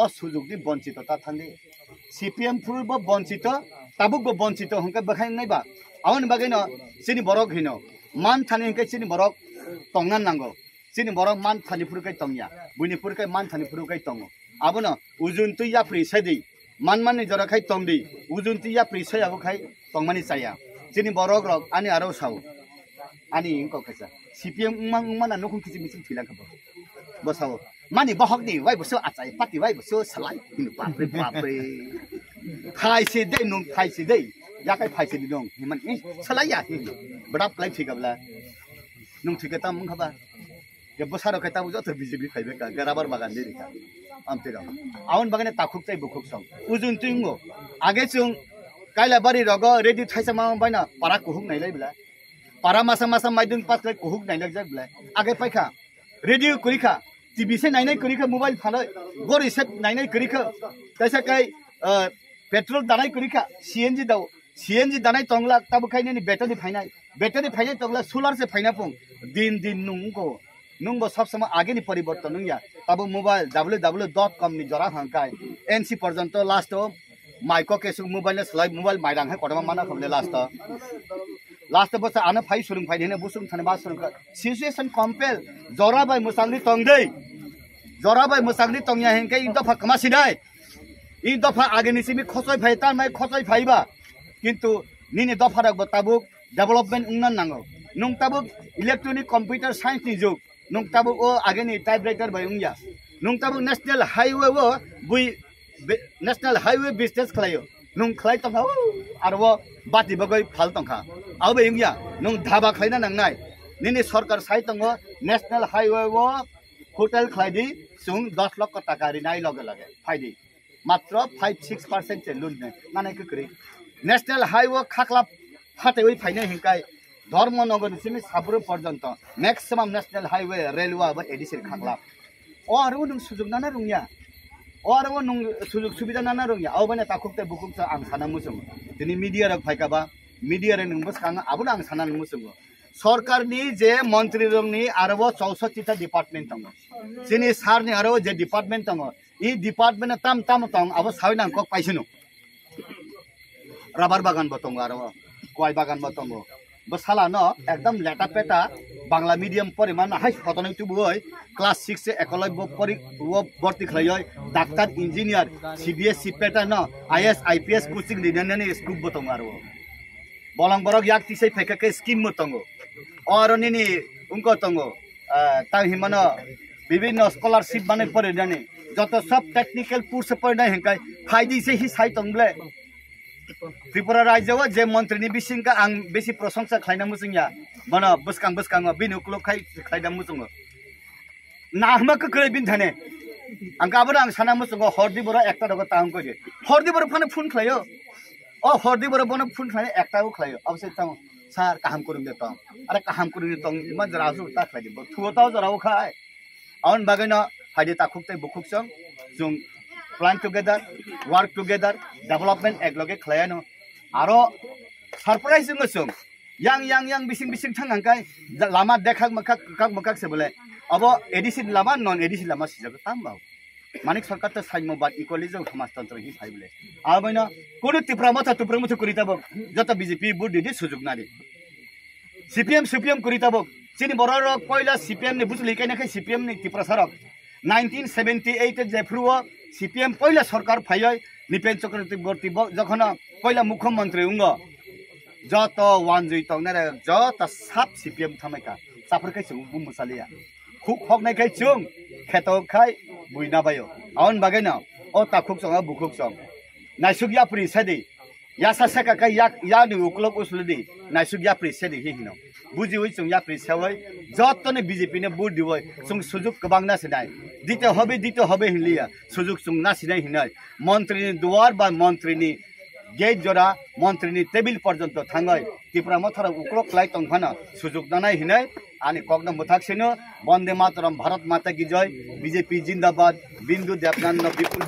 असुजुगनि बंचितता थांदे CPM फुरबो बंचित ताबुकबो बंचित हंके बखाय नायबा आवन बागैनो सिनि बरक हिनो मान थानि हंके सिनि बरक तंगनान नांगौ सिनि बरक मान थानि फुरकै तंगया बुनिफुरकै मान थानि फुरकै तंगो आबोनो उजुनतु या प्रिसायदि मान माननि जराखाय तंदि उजुनतु या प्रिसाय आबोखाय तंगमानि चाया सिनि बरक रक आनि आरो साव आनि इंको कैसा CPM उमाना नखुन किसि मिसिं थिलाखबो बसाव मानि बहकनि वाइ बसो आचाय पाति वाइ बसो सलाय बापरे बापरे फाइसे दे नं फाइसे दे याकाय फाइसे दं हिमान सलाया हि बडाप लाइ थिगाबला नं थिगता मंखबा ये बसारो कैता बुजो तो बीजेपी खाइबे का गराबर बागान दे रिका आमतेरा आवन बागाने ताखुक ताइ बुखुक सं उजुन तुंगो आगे चुं काइला बारी रग रेडी थाइसा मा बायना पारा कुहुक नाइलाइबला पारा मासा मासा माइदुं पास लाइ कुहुक नाइलाक जाबला आगे पाइखा रेडियो करिखा टीवी से नाइनाय करिखा मोबाइल फाले गोर रिसेप नाइनाय करिखा तैसा काई पेट्रोल दानाय करिखा CNG दानाय तंगला तब खाइने बैटरी फाइनाय तंगला सोलार से फाइना पुं दिन दिन नुंगो सब समय आगे नि परिवर्तन नुंया तब मोबाइल www.com नि जरा हंकाय NC पर्यंत लास्ट माइको केसु मोबाइल सलाइ मोबाइल माइरां है कदमा माना खबले लास्ट बस आना फाइ सुरुं फाइ ने बुसुं थाने बा सुरुं सिचुएशन कम्पेल जरा बाय मुसांगनि तंगया हेंके इ दफा कमासिनाय इ दफा आगे निसिमि खसय फाइता माय खसय फाइबा किन्तु निने दफा रक बताबुक डेभलपमेन्ट उन्नन नांगौ नं ताबुक इलेक्ट्रॉनिक कंप्यूटर साइंस नि जुग नं ताबुक ओ आगे नि टाइपराइटर बाय उंया नं ताबुक नेशनल हाईवे बिजनेस खलायो नं खलाय तंखा आरो वो बाति बगै फाल तंखा आबे उंया नं धाबा खलायना नांनाय निने सरकार साइ तंगो नेशनल हाईवे वो होटल खलायदि सुं 10 लाख टाका रिनाय लगे फाइदि मात्र 5-6% से लुन नानाय ककरि नेशनल हाईवे खाखला फाटेवै फाइनाय हिंकाय धर्मनगर सिमि साब्रु पर्यन्त मैक्सिमम नेशनल हाईवे रेलवे बा एडिसिल खाखला और वो नों सुजुग नाना रुंया और वो नों सुजुग सुबिदा नाना रुंया आबने ताखुकते बुकुकता आं साना मुसुं दिनै मीडिया रक फाइकाबा मीडिया रे नोंबो साना आबुन आं साना मुसुं सरकारनि जे मंत्री रंनि आरो 64 ता डिपार्टमेंट दङ सिनि सारनि आरो जे डिपार्टमेंट दङ इ डिपार्टमेंट ताम तंग आबो साइना कक पाइसनु रबर बागान बतंग आरो गय बागान बतंग बसाला न एकदम लेटा पेटा बांग्ला मीडियम परिमान हाई फतनै तुबुय क्लास 6 से एकलव्य परि वो भर्ती खलाय डाक्टर इंजीनियर CBSE पेटा न IAS IPS कोचिंग दिनने स्कूल बतंग आरो बोलंग बरक याक तिसै फेके स्कीम मतंग और निनी उनको तंगो ता हिमन विभिन्न स्कॉलरशिप बने परे जाने जत सब टेक्निकल कोर्स पढ़ना हेंकाय फाइदी से ही साइ तंगले त्रिपुरा राज्य व जे मंत्री नि बिसिं का आं बेसी प्रशंसा खाइना मुसिंया मन बसकां बिनुक्लो खाइदा मुसुंग नाहमक करे बिन थाने आं गाबो आं साना मुसुंग हरदि बर एकटा दग तांग करे हरदि बर फाने फुन खलायो हरदि बर बन फुन खाने एकटाও खलायो अबसे तां सार काहाम करुं दे तां अरे काहाम करुं तां इमान जरासु ता खलाय दे थुवताव जराव खाय आउन बागैना फाइदे ताखुकते बुखुकसं जों plan together work together development एकलगे खलायानो आरो सरप्राइजिंग जों yang bising थांगांकाय लामा देखाक मखाक से बोले अब एडिसिन लामा नन एडिसिन लामा सिजाब तामबाव मानिक सरकार तो साइमो बाद इक्वलिजम समाजतंत्र हि फाइबले आबैना कोनि तिप्रामथ करिताब जत बीजेपी बुड दिदि सुजुग नादि CPM करिताब सिनि बरर पहिला CPM नि बुझलि कैनखै CPM नि तिप्रासरक 1978 जेफ्रुव CPM पहिला सरकार फाइय निपेन चक्रवर्ती जखन पहिला मुख्यमन्त्री उंग जत वानजुइ तंगनारे जत साब CPM थामायका साफरकै सुं बुमुसालिया खुक हकनायखै चुं खेतोखाय बुइना बायो आउन बागैना ओ ताखुक संगा बुखुक सं नाइसुगिया प्रिसादि या सासाका का या नि उक्लक उसलदि नाइसुगिया प्रिसादि हिनो बुजिवै चुं या प्रिसावै जतने बीजेपी ने बुद दिवै सुं सुजुग गोबां नासिनाय दिते हबे हिलिया सुजुग सुं नासिनाय हिनाय मन्त्री नि दुवार बा मन्त्री नि गेट जरा मंत्री नि टेबिल पर्यंत थांगाय त्रिपुरा मथर उक्लक लाइ तंखाना सुजुग दानाय हिनाय आनि कगना मुथाकसेनो वंदे मातरम भारत माता की जय बीजेपी जिंदाबाद बिंदु देवनंद विपुल